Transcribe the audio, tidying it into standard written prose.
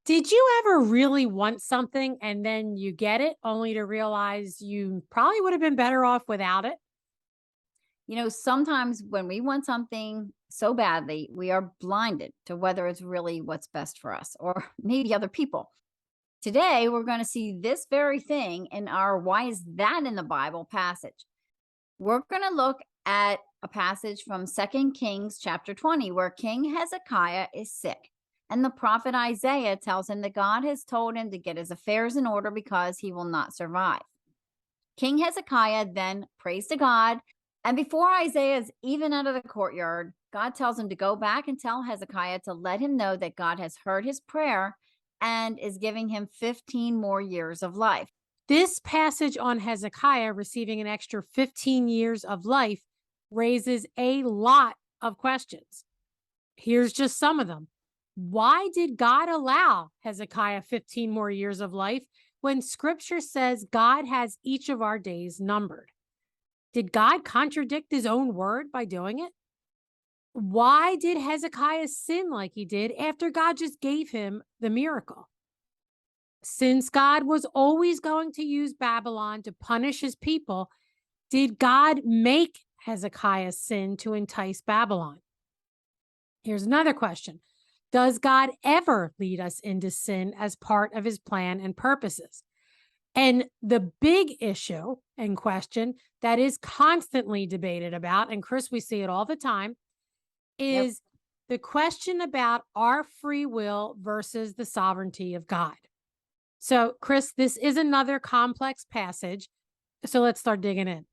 Did you ever really want something and then you get it only to realize you probably would have been better off without it? Sometimes when we want something so badly, we are blinded to whether it's really what's best for us or maybe other people. Today, we're going to see this very thing in our Why Is That in the Bible passage. We're going to look at a passage from Second Kings chapter 20, where King Hezekiah is sick. And the prophet Isaiah tells him that God has told him to get his affairs in order because he will not survive. King Hezekiah then prays to God. And before Isaiah is even out of the courtyard, God tells him to go back and tell Hezekiah to let him know that God has heard his prayer and is giving him 15 more years of life. This passage on Hezekiah receiving an extra 15 years of life raises a lot of questions. Here's just some of them. Why did God allow Hezekiah 15 more years of life when scripture says God has each of our days numbered? Did God contradict his own word by doing it? Why did Hezekiah sin like he did after God just gave him the miracle? Since God was always going to use Babylon to punish his people, did God make Hezekiah sin to entice Babylon? Here's another question. Does God ever lead us into sin as part of his plan and purposes? And the big issue and question that is constantly debated about, and Chris, we see it all the time, Yep. is the question about our free will versus the sovereignty of God. So, Chris, this is another complex passage. So let's start digging in.